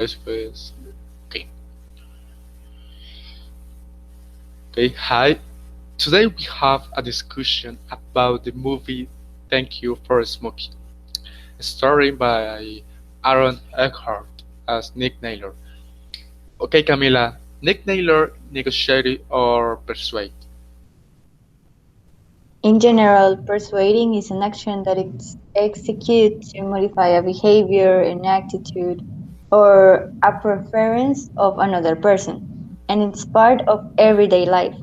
Pues, okay. Okay, hi. Today we have a discussion about the movie Thank You for Smoking, starring by Aaron Eckhart as Nick Naylor. Okay, Camila, Nick Naylor negotiate or persuade? In general, persuading is an action that is executed to modify a behavior, an attitude, or a preference of another person, and it's part of everyday life.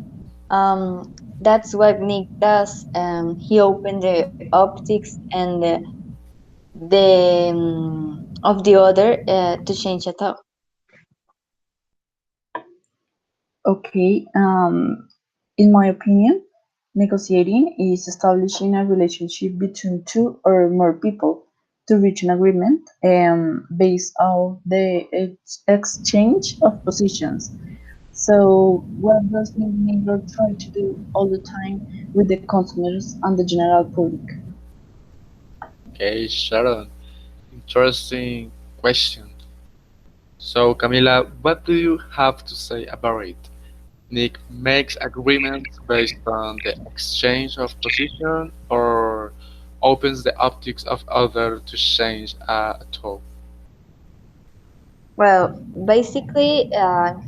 That's what Nick does. He opened the optics and the of the other to change a thought. Okay, in my opinion, negotiating is establishing a relationship between two or more people to reach an agreement based on the exchange of positions. So, what does Neighbor try to do all the time with the consumers and the general public? Okay, Sharon, interesting question. So, Camila, what do you have to say about it? Nick makes agreements based on the exchange of position or opens the optics of other to change at all. Well, basically,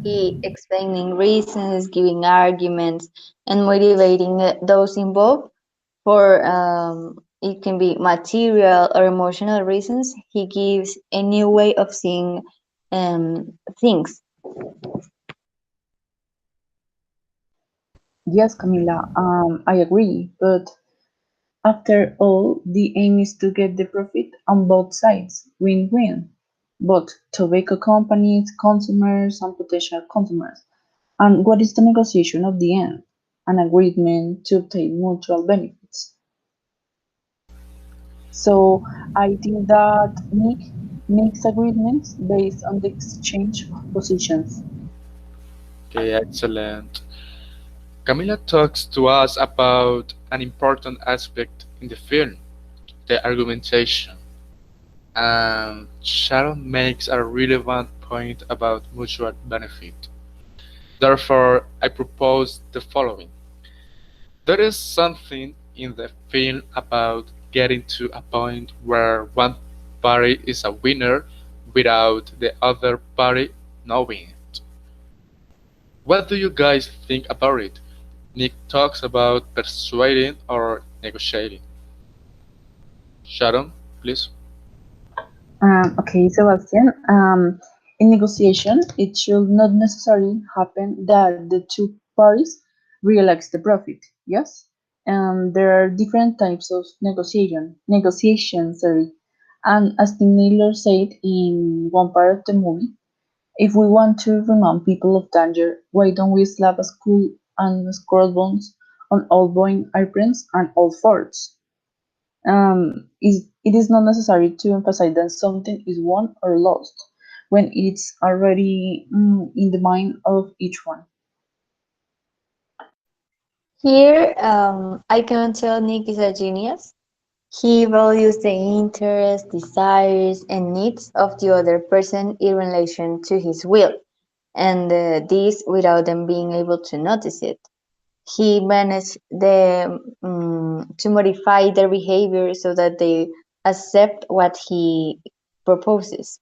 he explaining reasons, giving arguments, and motivating those involved for it can be material or emotional reasons. He gives a new way of seeing things. Yes, Camila, I agree, but after all, the aim is to get the profit on both sides, win-win, both tobacco companies, consumers, and potential consumers. And what is the negotiation of the end? An agreement to obtain mutual benefits. So I think that Nick makes agreements based on the exchange of positions. Okay, excellent. Camila talks to us about an important aspect in the film, the argumentation, and Sharon makes a relevant point about mutual benefit. Therefore, I propose the following. There is something in the film about getting to a point where one party is a winner without the other party knowing it. What do you guys think about it? Nick talks about persuading or negotiating. Sharon, please. Okay, Sebastian. In negotiation, it should not necessarily happen that the two parties realize the profit. Yes, there are different types of negotiation. Sorry, and as Tim Naylor said in one part of the movie, if we want to remind people of danger, why don't we slap a skull and squirrel bones on all Boeing airplanes and all forts? It is not necessary to emphasize that something is won or lost when it's already in the mind of each one. Here, I can tell Nick is a genius. He values the interests, desires, and needs of the other person in relation to his will, and this without them being able to notice it. He managed to modify their behavior so that they accept what he proposes.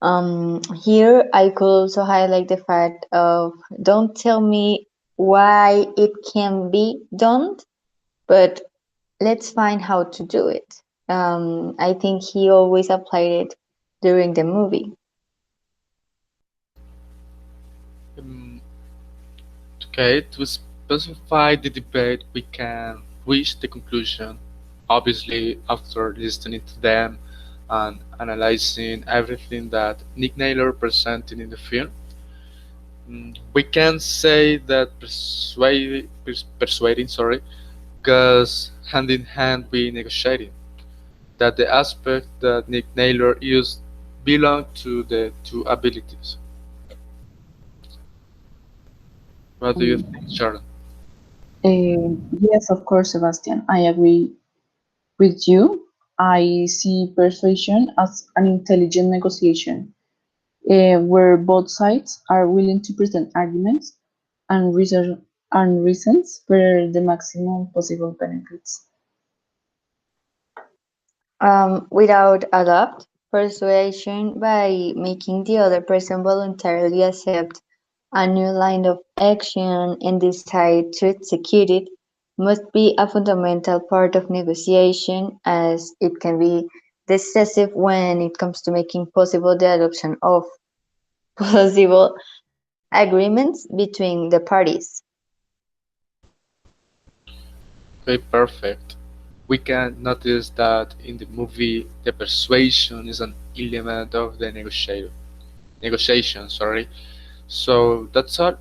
Here, I could also highlight the fact of don't tell me why it can be done, but let's find how to do it. I think he always applied it during the movie. Um, okay, to specify the debate, we can reach the conclusion, obviously, after listening to them and analyzing everything that Nick Naylor presented in the film. We can say that persuading, sorry, goes hand in hand with negotiating. That the aspect that Nick Naylor used belong to the two abilities. What do you Um, think, Sharon? yes, of course, Sebastian, I agree with you. I see persuasion as an intelligent negotiation. where both sides are willing to present arguments and reasons for the maximum possible benefits. Without adopt persuasion by making the other person voluntarily accept a new line of action and decide to execute it must be a fundamental part of negotiation as it can be decisive when it comes to making possible the adoption of possible agreements between the parties. Okay, perfect. We can notice that in the movie, the persuasion is an element of the negotiation. Sorry. So that's all.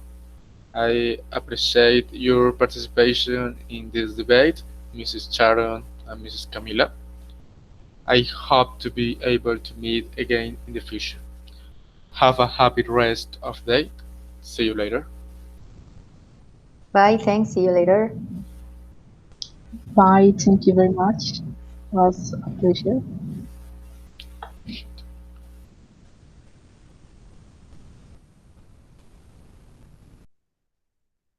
I appreciate your participation in this debate, Mrs. Sharon and Mrs. Camila. I hope to be able to meet again in the future. Have a happy rest of the day. See you later. Bye, thanks, see you later. Bye. Thank you very much. It was a pleasure.